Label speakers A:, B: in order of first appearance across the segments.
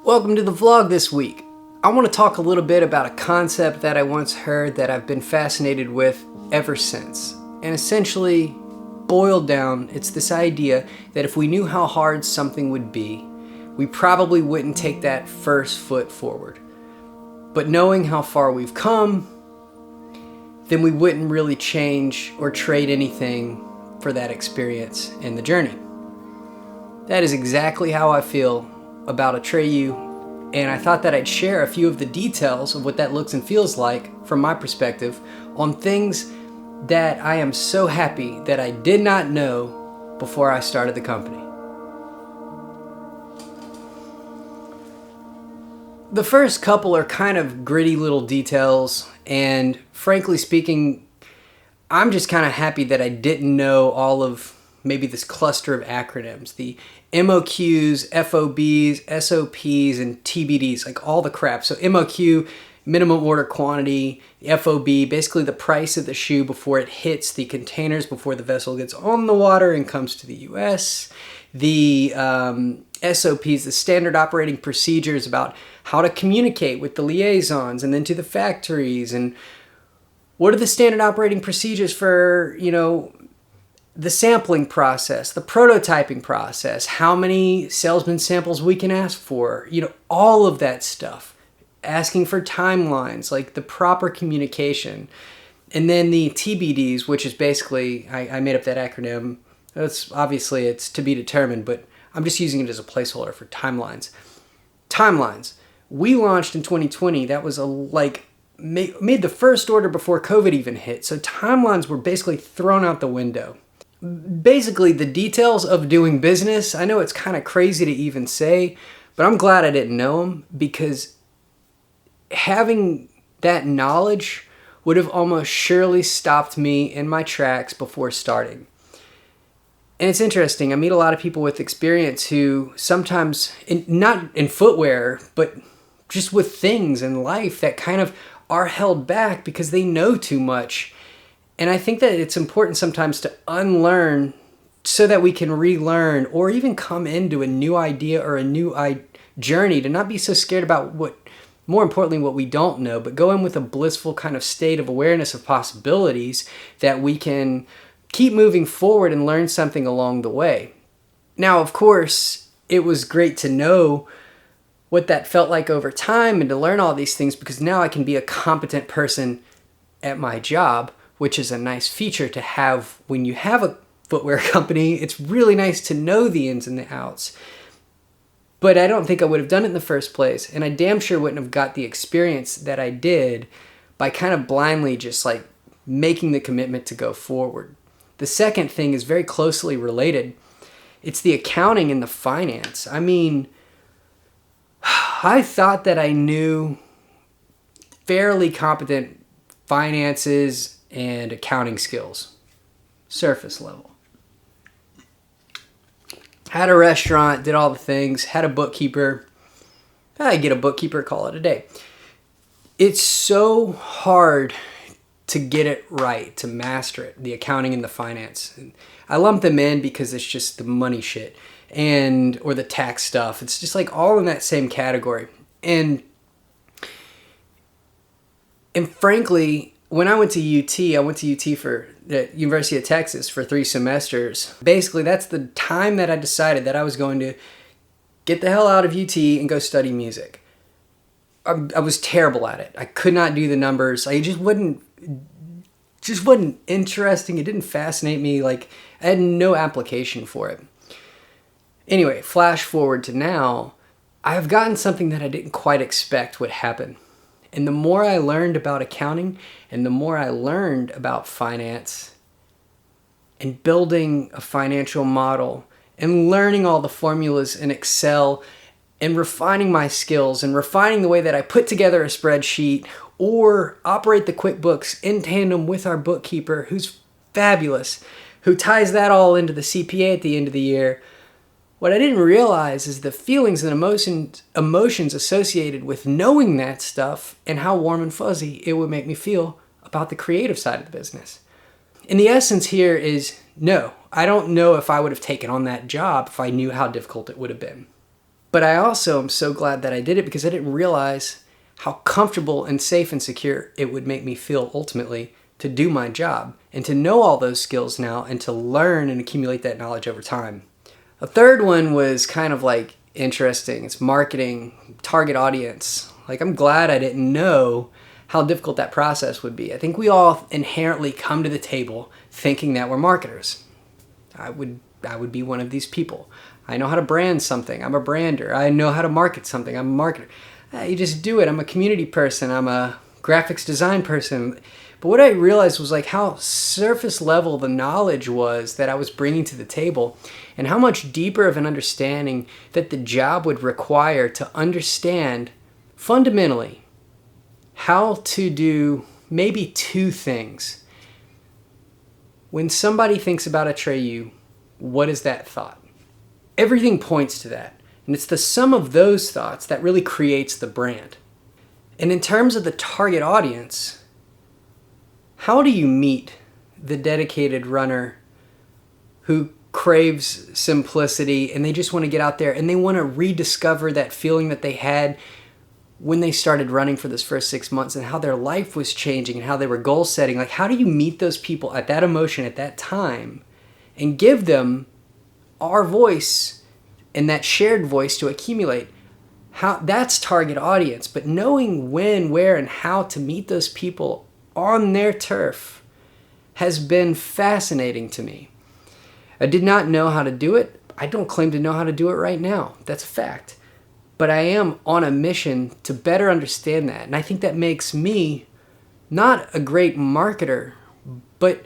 A: Welcome to the vlog this week. I want to talk a little bit about a concept that I once heard that I've been fascinated with ever since. And essentially, boiled down, it's this idea that if we knew how hard something would be, we probably wouldn't take that first foot forward. But knowing how far we've come, then we wouldn't really change or trade anything for that experience and the journey. That is exactly how I feel about Atreyu, and I thought that I'd share a few of the details of what that looks and feels like from my perspective on things that I am so happy that I did not know before I started the company. The first couple are kind of gritty little details, and frankly speaking, I'm just kind of happy that I didn't know all of maybe this cluster of acronyms, the MOQs, FOBs, SOPs, and TBDs, like all the crap. So MOQ, minimum order quantity, FOB, basically the price of the shoe before it hits the containers, before the vessel gets on the water and comes to the US. The SOPs, the standard operating procedures about how to communicate with the liaisons and then to the factories, and what are the standard operating procedures for, the sampling process, the prototyping process, how many salesman samples we can ask for, all of that stuff. Asking for timelines, like the proper communication. And then the TBDs, which is basically, I made up that acronym. It's to be determined, but I'm just using it as a placeholder for timelines. Timelines. We launched in 2020. That was made the first order before COVID even hit. So timelines were basically thrown out the window. Basically, the details of doing business, I know it's kind of crazy to even say, but I'm glad I didn't know them, because having that knowledge would have almost surely stopped me in my tracks before starting. And it's interesting, I meet a lot of people with experience who sometimes, not in footwear, but just with things in life that kind of are held back because they know too much. And I think that it's important sometimes to unlearn so that we can relearn, or even come into a new idea or a new journey, to not be so scared about more importantly, what we don't know, but go in with a blissful kind of state of awareness of possibilities that we can keep moving forward and learn something along the way. Now, of course, it was great to know what that felt like over time and to learn all these things, because now I can be a competent person at my job, which is a nice feature to have when you have a footwear company. It's really nice to know the ins and the outs. But I don't think I would have done it in the first place, and I damn sure wouldn't have got the experience that I did by kind of blindly just making the commitment to go forward. The second thing is very closely related. It's the accounting and the finance. I mean, I thought that I knew fairly competent finances and accounting skills, surface level. Had a restaurant, did all the things, had a bookkeeper. I get a bookkeeper, call it a day. It's so hard to get it right, to master it, the accounting and the finance. I lump them in because it's just the money shit or the tax stuff. It's just all in that same category. And frankly, when I went to UT for the University of Texas for 3 semesters. Basically, that's the time that I decided that I was going to get the hell out of UT and go study music. I was terrible at it. I could not do the numbers. I just wasn't interesting. It didn't fascinate me. I had no application for it. Anyway, flash forward to now, I have gotten something that I didn't quite expect would happen. And the more I learned about accounting and the more I learned about finance and building a financial model and learning all the formulas in Excel and refining my skills and refining the way that I put together a spreadsheet or operate the QuickBooks in tandem with our bookkeeper, who's fabulous, who ties that all into the CPA at the end of the year. What I didn't realize is the feelings and emotions associated with knowing that stuff and how warm and fuzzy it would make me feel about the creative side of the business. And the essence here is, no, I don't know if I would have taken on that job if I knew how difficult it would have been. But I also am so glad that I did it, because I didn't realize how comfortable and safe and secure it would make me feel ultimately to do my job and to know all those skills now and to learn and accumulate that knowledge over time. A third one was kind of like interesting. It's marketing, target audience. Like, I'm glad I didn't know how difficult that process would be. I think we all inherently come to the table thinking that we're marketers. I would be one of these people. I know how to brand something. I'm a brander. I know how to market something. I'm a marketer. You just do it. I'm a community person. I'm a graphics design person. But what I realized was like how surface level the knowledge was that I was bringing to the table, and how much deeper of an understanding that the job would require to understand fundamentally how to do maybe two things. When somebody thinks about Atreyu, what is that thought? Everything points to that. And it's the sum of those thoughts that really creates the brand. And in terms of the target audience, how do you meet the dedicated runner who craves simplicity and they just want to get out there and they want to rediscover that feeling that they had when they started running for those first 6 months, and how their life was changing and how they were goal setting? Like, how do you meet those people at that emotion, at that time, and give them our voice and that shared voice to accumulate? How that's target audience. But knowing when, where, and how to meet those people on their turf has been fascinating to me. I did not know how to do it. I don't claim to know how to do it right now. That's a fact. But I am on a mission to better understand that. And I think that makes me not a great marketer, but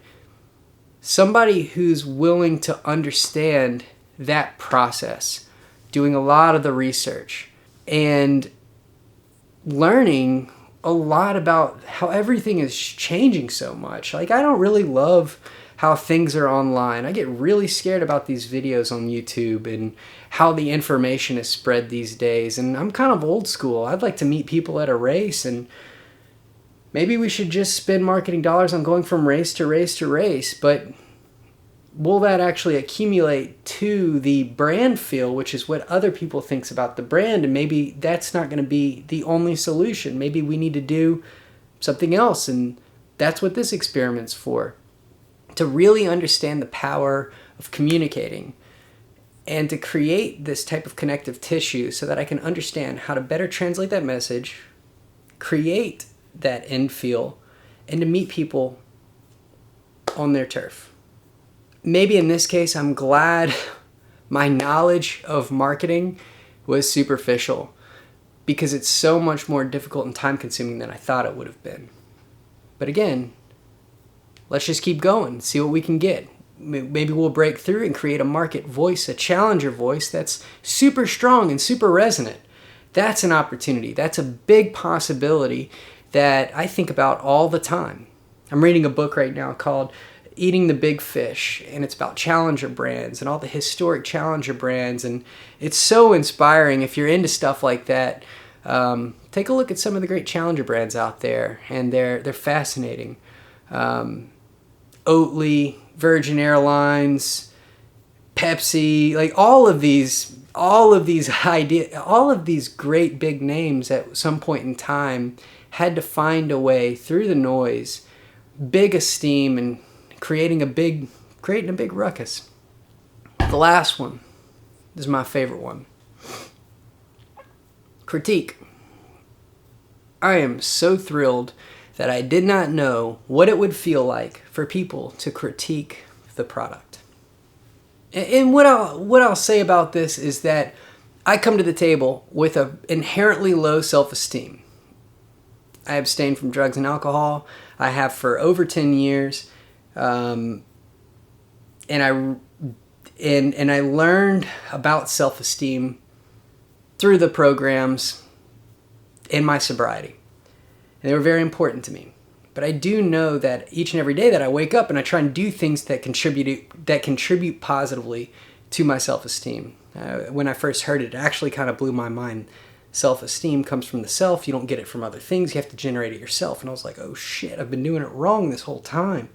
A: somebody who's willing to understand that process, doing a lot of the research and learning a lot about how everything is changing so much. Like, I don't really love how things are online. I get really scared about these videos on YouTube and how the information is spread these days. And I'm kind of old school. I'd like to meet people at a race, and maybe we should just spend marketing dollars on going from race to race to race. But will that actually accumulate to the brand feel, which is what other people thinks about the brand? And maybe that's not going to be the only solution. Maybe we need to do something else, and that's what this experiment's for. To really understand the power of communicating and to create this type of connective tissue so that I can understand how to better translate that message, create that end feel, and to meet people on their turf. Maybe in this case, I'm glad my knowledge of marketing was superficial, because it's so much more difficult and time consuming than I thought it would have been. But again, let's just keep going, see what we can get. Maybe we'll break through and create a market voice, a challenger voice that's super strong and super resonant. That's an opportunity. That's a big possibility that I think about all the time. I'm reading a book right now called Eating the Big Fish, and it's about challenger brands and all the historic challenger brands, and it's so inspiring. If you're into stuff like that, take a look at some of the great challenger brands out there, and they're fascinating. Oatly, Virgin Airlines, Pepsi, like all of these great big names at some point in time had to find a way through the noise, big esteem, and creating a big ruckus. The last one is my favorite one. Critique. I am so thrilled that I did not know what it would feel like for people to critique the product. And what I'll say about this is that I come to the table with an inherently low self-esteem. I abstain from drugs and alcohol. I have for over 10 years. And I learned about self-esteem through the programs in my sobriety. And they were very important to me. But I do know that each and every day that I wake up and I try and do things that contribute positively to my self-esteem. When I first heard it, it actually kind of blew my mind. Self-esteem comes from the self. You don't get it from other things. You have to generate it yourself. And I was like, oh shit, I've been doing it wrong this whole time.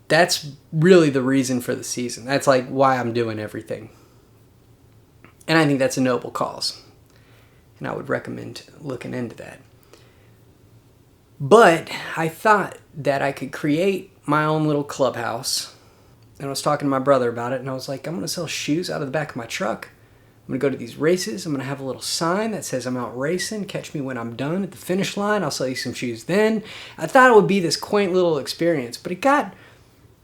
A: That's really the reason for the season. That's like why I'm doing everything. And I think that's a noble cause. And I would recommend looking into that. But I thought that I could create my own little clubhouse. And I was talking to my brother about it, and I was like, I'm going to sell shoes out of the back of my truck. I'm going to go to these races. I'm going to have a little sign that says I'm out racing. Catch me when I'm done at the finish line. I'll sell you some shoes then. I thought it would be this quaint little experience, but it got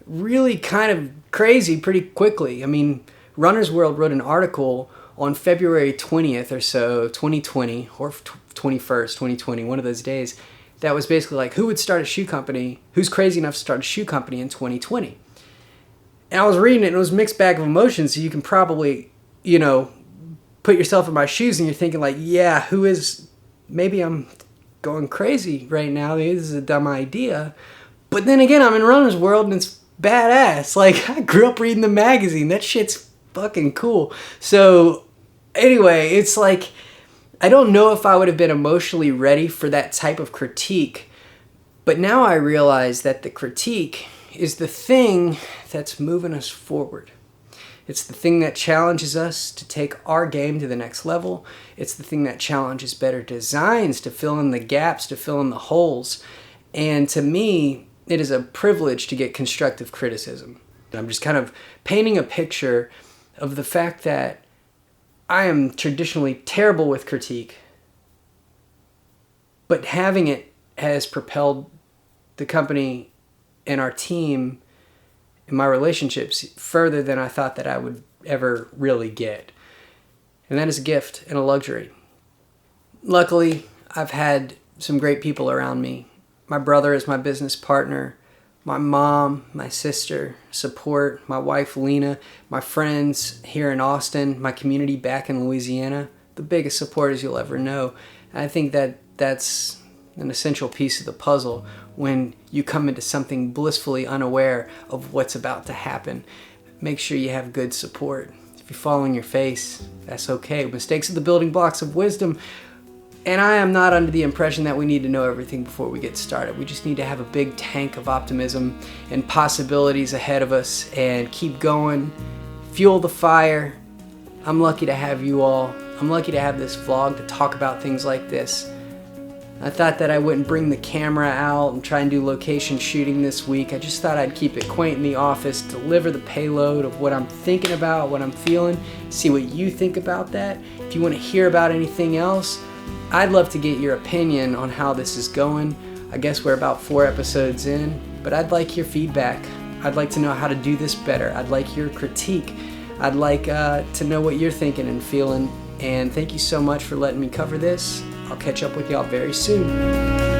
A: really kind of crazy pretty quickly. I mean, Runner's World wrote an article on February 20th or so, 2020, or 21st, 2020, one of those days, that was basically like, who would start a shoe company, who's crazy enough to start a shoe company in 2020? And I was reading it, and it was a mixed bag of emotions, so you can probably, put yourself in my shoes, and you're thinking like, yeah, who is, maybe I'm going crazy right now, maybe this is a dumb idea. But then again, I'm in Runner's World, and it's badass. Like, I grew up reading the magazine. That shit's fucking cool. So anyway, it's like, I don't know if I would have been emotionally ready for that type of critique, but now I realize that the critique is the thing that's moving us forward. It's the thing that challenges us to take our game to the next level. It's the thing that challenges better designs to fill in the gaps, to fill in the holes. And to me, it is a privilege to get constructive criticism. I'm just kind of painting a picture of the fact that I am traditionally terrible with critique, but having it has propelled the company and our team and my relationships further than I thought that I would ever really get. And that is a gift and a luxury. Luckily, I've had some great people around me. My brother is my business partner, my mom, my sister, support, my wife Lena, my friends here in Austin, my community back in Louisiana, the biggest supporters you'll ever know. I think that that's an essential piece of the puzzle when you come into something blissfully unaware of what's about to happen. Make sure you have good support. If you fall on your face, that's okay. Mistakes are the building blocks of wisdom. And I am not under the impression that we need to know everything before we get started. We just need to have a big tank of optimism and possibilities ahead of us and keep going, fuel the fire. I'm lucky to have you all. I'm lucky to have this vlog to talk about things like this. I thought that I wouldn't bring the camera out and try and do location shooting this week. I just thought I'd keep it quaint in the office, deliver the payload of what I'm thinking about, what I'm feeling, see what you think about that. If you want to hear about anything else, I'd love to get your opinion on how this is going. I guess we're about 4 episodes in, but I'd like your feedback. I'd like to know how to do this better. I'd like your critique. I'd like to know what you're thinking and feeling. And thank you so much for letting me cover this. I'll catch up with y'all very soon.